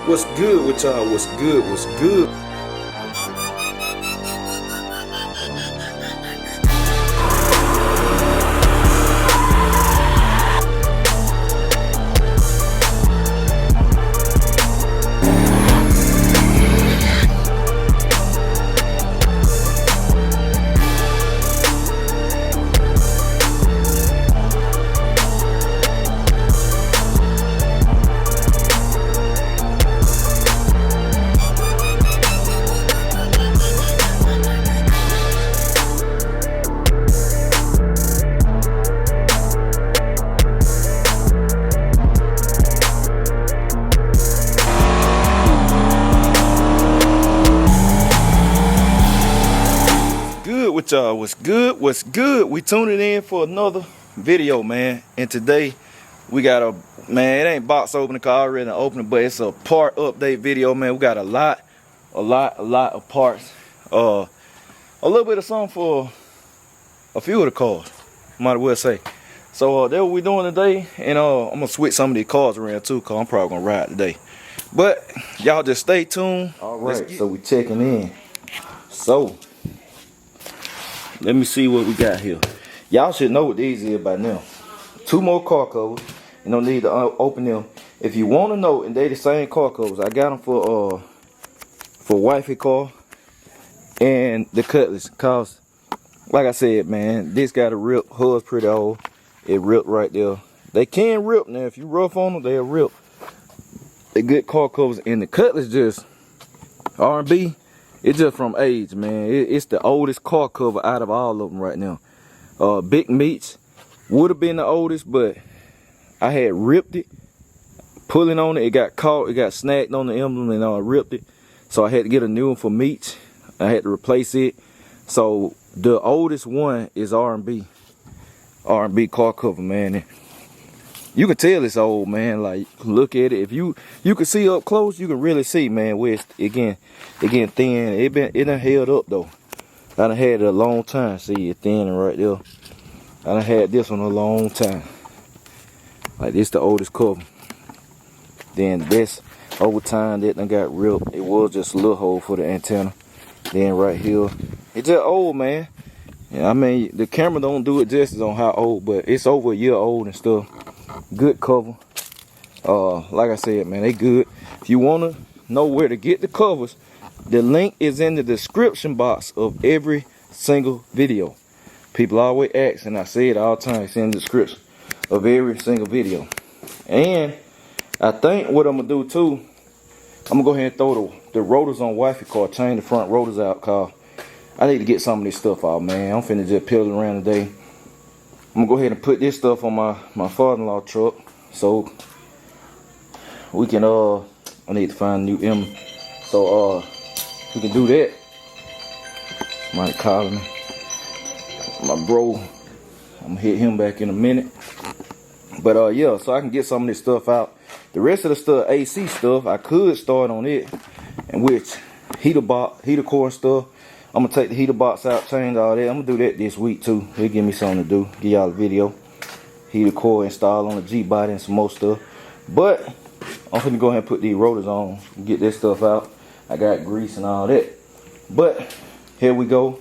What's good with y'all? What's good? What's good? With y'all, what's good? What's good? We tuning in for another video, man. And today we got it ain't box opening, cause I already opened, but it's a part update video, man. We got a lot of parts. A little bit of something for a few of the cars, might as well say. So that's what we doing today, and I'm gonna switch some of these cars around too, cause I'm probably gonna ride today. But y'all just stay tuned. All right, so we checking in. So let me see what we got here. Y'all should know what these is by now. 2 more car covers. You don't need to open them. If you want to know, and they the same car covers. I got them for Wifey car and the Cutlass. Cause, like I said, man, this got a rip. Hub's pretty old. It ripped right there. They can rip now. If you rough on them, they'll rip. They good car covers. And the Cutlass just R&B. It's just from age, man. It's the oldest car cover out of all of them right now. Big Meats would have been the oldest, but I had ripped it. Pulling on it, it got caught. It got snagged on the emblem, and I ripped it. So I had to get a new one for Meats. I had to replace it. So the oldest one is R&B car cover, man. And you can tell it's old, man. Like, look at it. If you can see up close, you can really see, man, where it's getting thin. It done held up though. I done had it a long time. See it thinning right there. I done had this one a long time. Like, this the oldest cover. Then this over time that done got ripped. It was just a little hole for the antenna. Then right here, it's just old, man. Yeah, I mean, the camera don't do it justice on how old, but it's over a year old and stuff. Good cover. Like I said, man, they good. If you want to know where to get the covers, the link is in the description box of every single video. People always ask, and I say it all the time, it's in the description of every single video. And I think what I'm going to do too, I'm going to go ahead and throw the rotors on Wifey car, change the front rotors out, cause I need to get some of this stuff out, man. I'm finna just peel it around today. I'm gonna go ahead and put this stuff on my father-in-law truck, so we can I need to find a new M, so we can do that. Somebody calling me, my bro. I'm gonna hit him back in a minute. But yeah, so I can get some of this stuff out. The rest of the stuff, AC stuff, I could start on it, and which heater core and stuff. I'm gonna take the heater box out, change all that. I'm gonna do that this week too. It'll give me something to do. Give y'all a video. Heater core install on the G body and some more stuff. But I'm gonna go ahead and put these rotors on, get this stuff out. I got grease and all that. But here we go.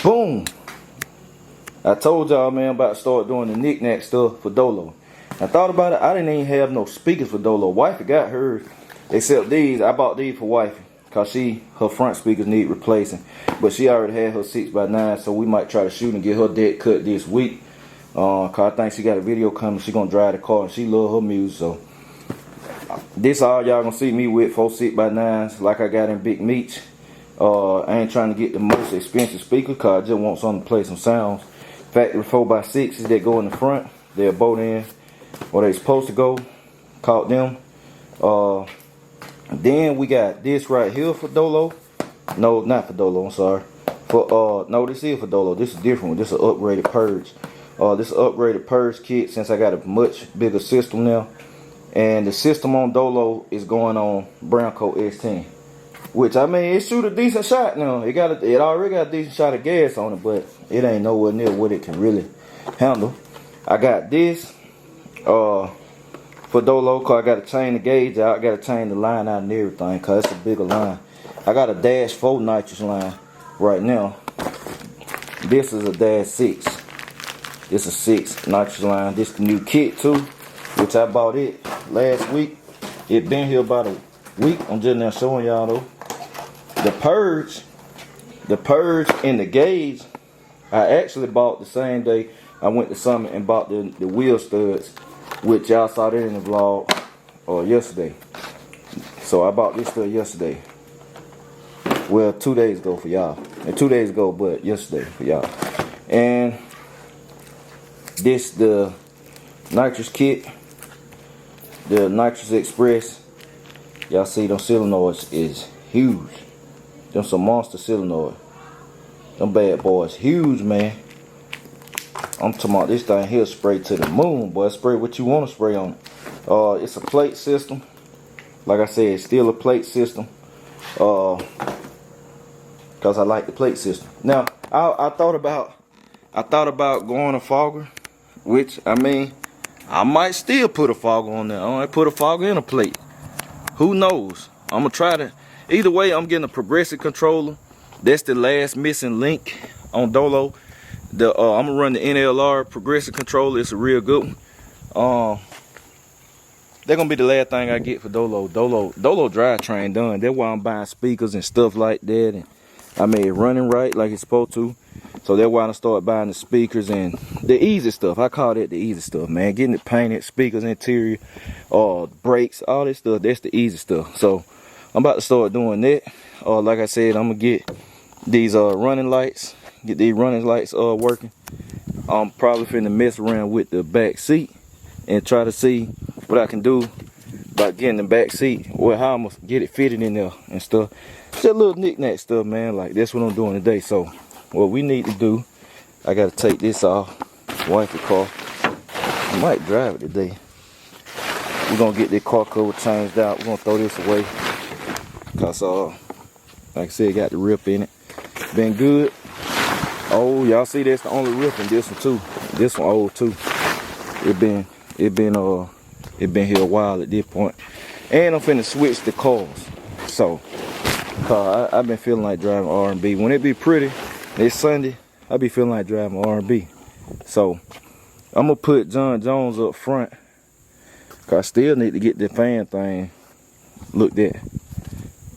Boom. I told y'all, man, about to start doing the knick-knack stuff for Dolo. I thought about it. I didn't even have no speakers for Dolo. Wifey got hers, except these. I bought these for Wifey. Cause her front speakers need replacing, but she already had her 6x9, so we might try to shoot and get her deck cut this week. Cause I think she got a video coming. She gonna drive the car and she love her music. So this all y'all gonna see me with 4 6x9s like I got in Big Meats. I ain't trying to get the most expensive speaker, cause I just want something to play some sounds. Factory 4x6s that go in the front. They're both in where they supposed to go. Caught them. Then we got this right here for Dolo. No, not for Dolo, I'm sorry. For no, this is for Dolo. This is different one. This is an upgraded purge. This is an upgraded purge kit since I got a much bigger system now. And the system on Dolo is going on Brown Coat S10. Which, I mean, it shoot a decent shot now. It already got a decent shot of gas on it, but it ain't nowhere near what it can really handle. I got this for for Dolo, cause I gotta change the gauge out, I gotta change the line out and everything, cause it's a bigger line. I got a -4 nitrous line right now. This is a -6. This is 6 nitrous line. This the new kit too, which I bought it last week. It been here about a week. I'm just now showing y'all though. The purge and the gauge, I actually bought the same day I went to Summit and bought the wheel studs, which y'all saw that in the vlog yesterday. So I bought this stud yesterday. Well, 2 days ago for y'all. And 2 days ago, but yesterday for y'all. And this the nitrous kit, the Nitrous Express. Y'all see them solenoids is huge. Them some monster solenoid. Them bad boys huge, man. I'm talking about this thing here spray to the moon, boy. Spray what you want to spray on it. It's a plate system. Like I said, it's still a plate system. Cause I like the plate system. Now, I thought about going to fogger, which I mean, I might still put a fogger on there. I might put a fogger in a plate. Who knows? I'm gonna try to. Either way, I'm getting a progressive controller. That's the last missing link on Dolo. I'm gonna run the NLR progressive controller. It's a real good one. They're gonna be the last thing I get for Dolo. Dolo drivetrain done. That's why I'm buying speakers and stuff like that. And I mean, running right like it's supposed to. So that's why I start buying the speakers and the easy stuff. I call that the easy stuff, man. Getting it painted, speakers, interior, brakes, all this stuff. That's the easy stuff. So I'm about to start doing that. Like I said, I'm gonna get these running lights. Get these running lights working. I'm probably finna mess around with the back seat and try to see what I can do about getting the back seat, or how I'm gonna get it fitted in there and stuff. Just a little knick-knack stuff, man. Like that's what I'm doing today. So what we need to do, I gotta take this off. Wifey car. I might drive it today. We're gonna get this car cover changed out. We're gonna throw this away. Cause like I said, got the rip in it. Been good. Oh, y'all see that's the only rip in this one too. This one old too. It been here a while at this point. And I'm finna switch the cars. So I've been feeling like driving R&B. When it be pretty, it's Sunday, I be feeling like driving R&B. So I'm gonna put John Jones up front. Cause I still need to get the fan thing looked at.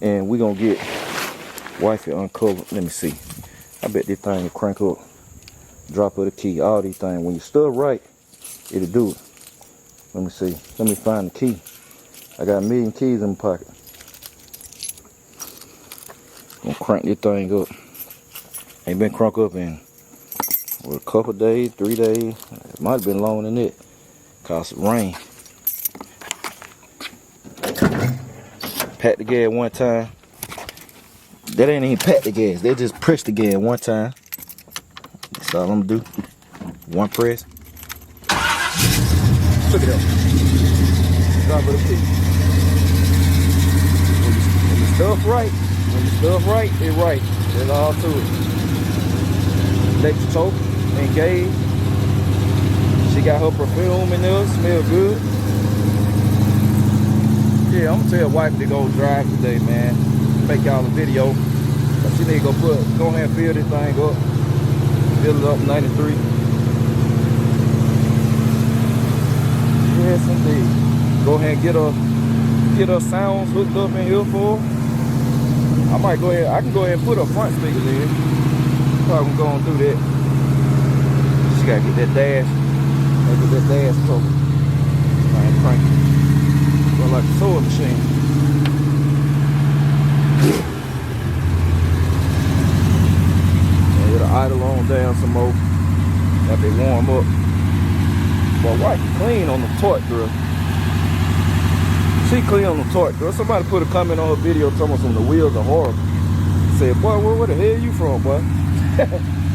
And we gonna get Wifey uncovered. Let me see. I bet this thing will crank up. Drop of the key. All these things. When you stir right, it'll do it. Let me see. Let me find the key. I got a million keys in my pocket. Gonna crank this thing up. Ain't been cranked up in a couple days, 3 days. It might have been longer than that. Cause of rain. Pat the gas one time. That ain't even pat the gas. They just press the gas one time. That's all I'm gonna do. One press. Look at that. Drop of the key. When you stuff right, it's right. That's all to it. Electric choke, engaged. She got her perfume in there, smell good. Yeah, I'm gonna tell Wifey to go drive today, man. Make y'all a video. But she need to go ahead and fill this thing up. Fill it up 93. Yes, indeed. Go ahead and get her sounds hooked up in here for her. I might go ahead. I can go ahead and put her front speakers in. Probably going through that. She gotta get that dash. Gotta get that dash covered. I ain't cranking. Run like a sewing machine. And it'll idle on down some more. Let they warm up. But Wifey clean on the torque drill. She clean on the torque drill. Somebody put a comment on her video telling us the wheels are horrible. Said, boy, where the hell you from, boy?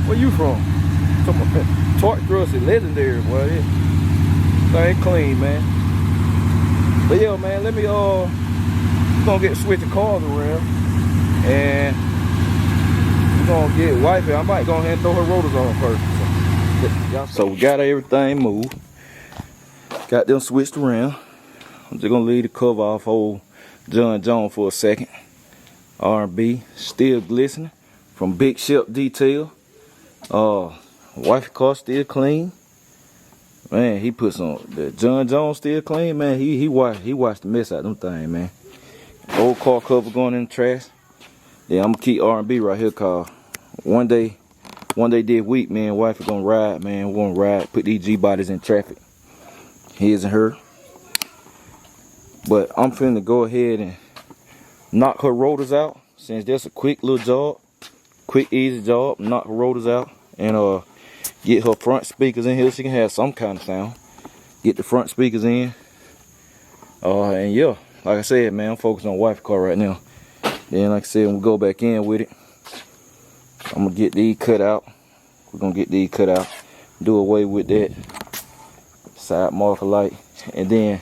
Where you from? Torque drill is legendary, boy. It ain't clean, man. But yeah, man, let me we're gonna get switching cars around, and we're gonna get Wifey. I might go ahead and throw her rotors on first. So we got everything moved. Got them switched around. I'm just gonna leave the cover off old John Jones for a second. R&B, still glistening from Big Ship Detail. Wifey car still clean. Man, he put some, the John Jones still clean, man. He washed the mess out of them things, man. Old car cover going in the trash. Yeah, I'm gonna keep R&B right here, cause one day this week, man, wifey gonna ride, man. We're gonna ride, put these G-bodies in traffic. His and her. But I'm finna go ahead and knock her rotors out, since that's a quick little job, quick easy job. Knock her rotors out and get her front speakers in here. She can have some kind of sound. Get the front speakers in. And yeah, like I said, man, I'm focused on wifey car right now. Then, like I said, when we go back in with it, I'm gonna get these cut out. We're gonna get these cut out, do away with that side marker light, and then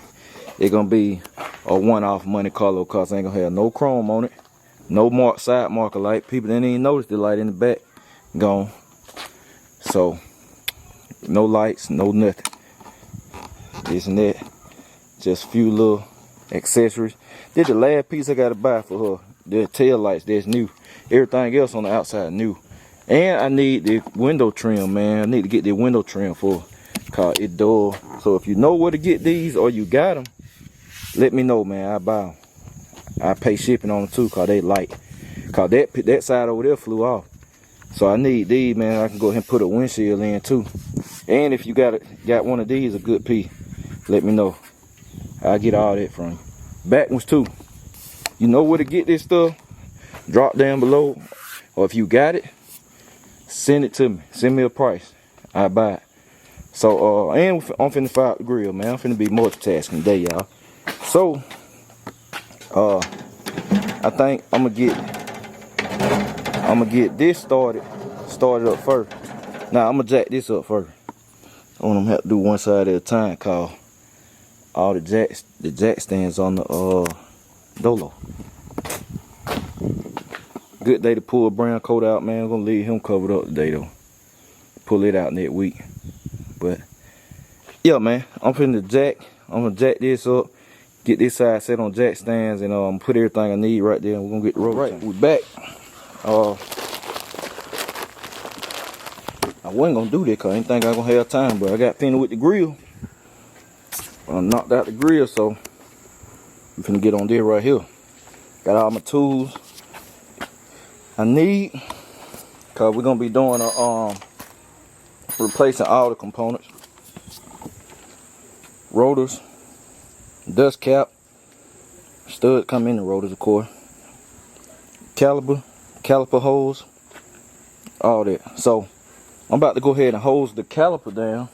it's gonna be a one-off Monte Carlo, cause I ain't gonna have no chrome on it, no side marker light. People didn't even notice the light in the back gone. So no lights, no nothing. This and that, just a few little accessories. This the last piece I gotta buy for her. The tail lights, that's new. Everything else on the outside new. And I need the window trim, man. I need to get the window trim for her, cause it's dull. So if you know where to get these or you got them, let me know, man. I buy them. I pay shipping on them too, cause they light. Cause that side over there flew off. So I need these, man. I can go ahead and put a windshield in too. And if you got one of these, a good piece, let me know. I'll get all that from you. Back ones too. You know where to get this stuff? Drop down below. Or if you got it, send it to me. Send me a price. I buy it. So and I'm finna fire up the grill, man. I'm finna be multitasking today, y'all. So I think I'm gonna get this started up first. Now I'm gonna jack this up first. I want them to have to do one side at a time, cause all the jack stands on the Dolo. Good day to pull a brown coat out, man. I'm gonna leave him covered up today though. Pull it out next week. But yeah, man, I'm gonna jack this up, get this side set on jack stands, and put everything I need right there. And we're gonna get the rotor. Right, we back. I wasn't gonna do that cause I didn't think I was gonna have time, but I got finished with the grill. I knocked out the grill, so I'm finna get on there right here. Got all my tools I need, cause we're gonna be doing replacing all the components. Rotors, dust cap, stud come in the rotors, of course. Caliper hose, all that. So I'm about to go ahead and hose the caliper down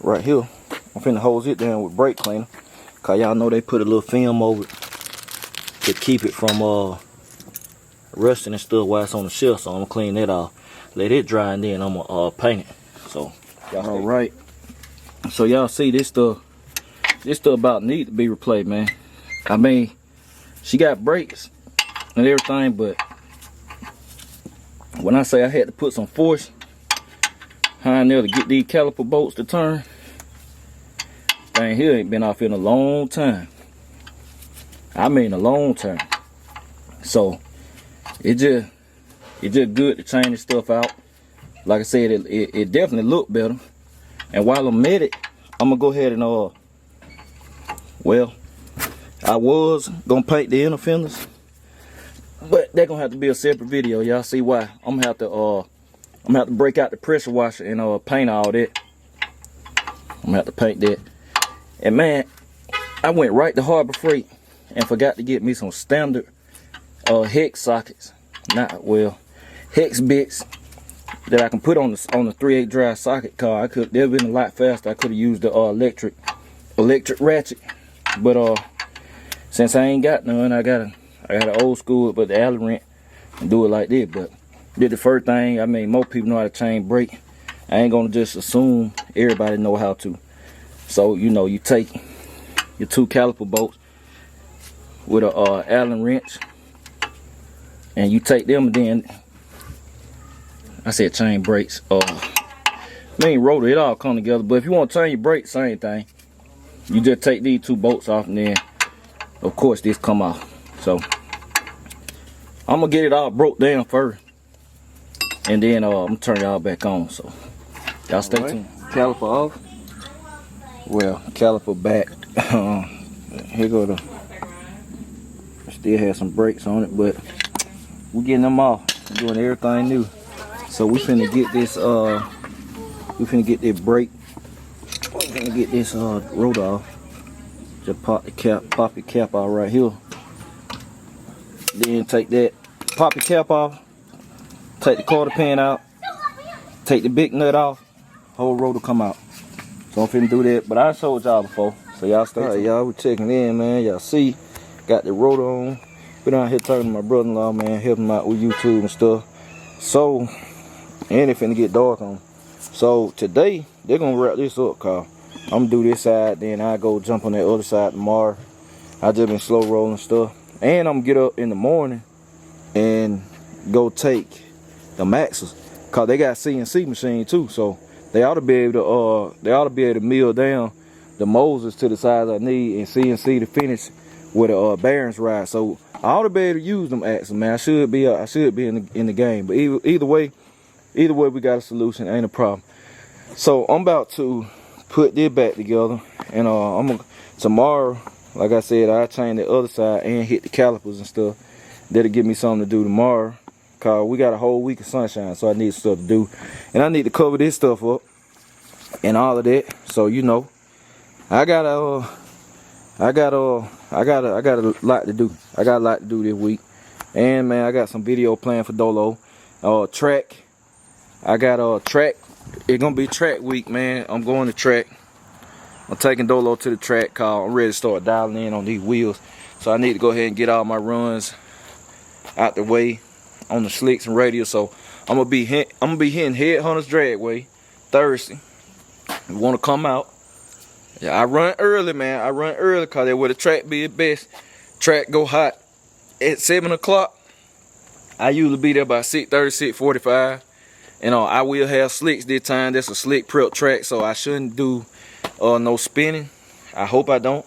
right here. I'm finna hose it down with brake cleaner, cause y'all know they put a little film over it to keep it from rusting and stuff while it's on the shelf. So I'm gonna clean that off, let it dry, and then I'm gonna paint it. So all right. So y'all see this stuff about need to be replaced, man. I mean, she got brakes and everything, but when I say I had to put some force behind there to get these caliper bolts to turn, thing here ain't been off in a long time. I mean a long time. So it just good to change this stuff out. Like I said, it definitely looked better. And while I'm at it, I'm gonna go ahead and well, I was gonna paint the inner fenders, but they're gonna have to be a separate video. Y'all see why? I'm gonna have to break out the pressure washer and paint all that. I'm gonna have to paint that. And man, I went right to Harbor Freight and forgot to get me some standard hex sockets. Hex bits that I can put on the 3/8 drive socket car. They'd have been a lot faster. I could have used the electric ratchet, but since I ain't got none, I got an old school, but the Allen wrench and do it like this. But did the first thing. I mean, most people know how to chain brake. I ain't gonna just assume everybody know how to. So you take your 2 caliper bolts with a Allen wrench, and you take them, and then I said chain brakes. Rotor, it all come together. But if you want to change your brakes, same thing. You just take these 2 bolts off, and then of course this come off. So I'm gonna get it all broke down first, and then I'm gonna turn y'all back on. So y'all stay tuned. Caliper off. Well, caliper back. Here go the. Still has some brakes on it, but we getting them off. We're doing everything new. So we finna get this. We finna get this brake. We finna get this rotor off. Just pop the cap out right here. Then take that, pop the cap off. Take the quarter pan out. Take the big nut off. Whole rotor come out. So I'm finna do that, but I showed y'all before. So y'all stay tuned. Alright, y'all, we checking in, man. Y'all see, got the rotor on. Been out here talking to my brother-in-law, man, helping him out with YouTube and stuff. So, and it finna get dark on. So today, they're gonna wrap this up, cause I'm gonna do this side, then I go jump on that other side tomorrow. I just been slow rolling stuff. And I'm gonna get up in the morning and go take the Maxes, cause they got CNC machine too. So they ought to be able to mill down the Moses to the size I need, and CNC to finish with a bearings ride. So I ought to be able to use them axles, man. I should be in the game. But either way we got a solution. Ain't a problem. So I'm about to put this back together, and tomorrow, like I said, I change the other side and hit the calipers and stuff. That'll give me something to do tomorrow, cause we got a whole week of sunshine, so I need stuff to do, and I need to cover this stuff up and all of that. So you know, I got a lot to do. I got a lot to do this week, and man, I got some video planned for Dolo. Track. I got track. It's gonna be track week, man. I'm going to track. I'm taking Dolo to the track, cause I'm ready to start dialing in on these wheels. So I need to go ahead and get all my runs out the way on the slicks and radials. So I'm gonna be hitting Headhunters Dragway Thursday. You wanna come out? Yeah, I run early, man. I run early cause that's where the track be the best. Track go hot at 7 o'clock. I usually be there by 6:30, 6:45. And I will have slicks this time. That's a slick prep track, so I shouldn't do no spinning. I hope I don't.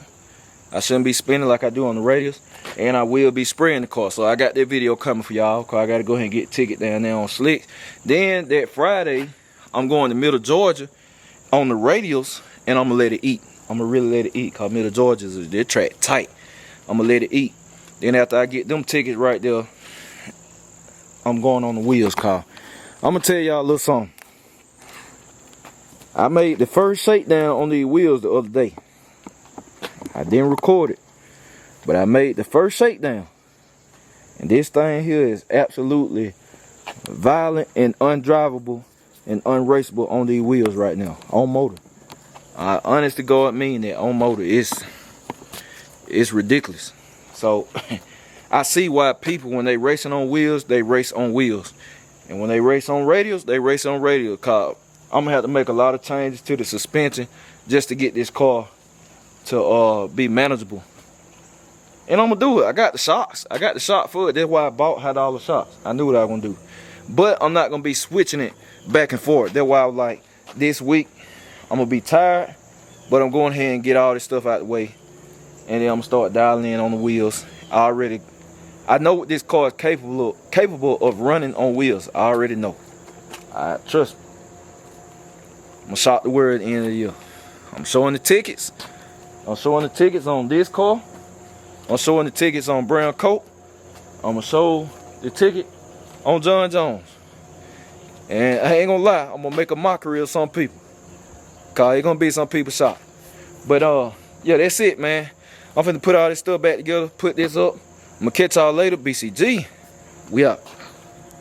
I shouldn't be spinning like I do on the radials. And I will be spraying the car. So I got that video coming for y'all, cause I gotta go ahead and get a ticket down there on slicks. Then that Friday, I'm going to Middle Georgia on the radials, and I'm gonna let it eat. I'm gonna really let it eat, cause Middle Georgia's their track tight. I'm gonna let it eat. Then after I get them tickets right there, I'm going on the wheels car. I'm gonna tell y'all a little something. I made the first shakedown on these wheels the other day. I didn't record it, but I made the first shakedown. And this thing here is absolutely violent and undrivable and unraceable on these wheels right now, on motor. I honest to God mean that, on motor. It's ridiculous. So I see why people, when they racing on wheels, they race on wheels. And when they race on radials, they race on radials. Cause I'm gonna have to make a lot of changes to the suspension just to get this car to be manageable. And I'm gonna do it. I got the shocks. I got the shock for it. That's why I bought $100 shocks. I knew what I was gonna do. But I'm not gonna be switching it back and forth. That's why I was like, this week I'm gonna be tired, but I'm going ahead and get all this stuff out the way, and then I'm gonna start dialing in on the wheels. I know what this car is capable of running on wheels. I already know. Trust me. I'm gonna shock the word at the end of the year. I'm showing the tickets. I'm showing the tickets on this car. I'm showing the tickets on Brown Coat. I'm gonna show the ticket on John Jones. And I ain't gonna lie, I'm gonna make a mockery of some people, cause it's gonna be some people shocked. But yeah, that's it, man. I'm finna put all this stuff back together, put this up. I'm gonna catch y'all later. BCG, we out.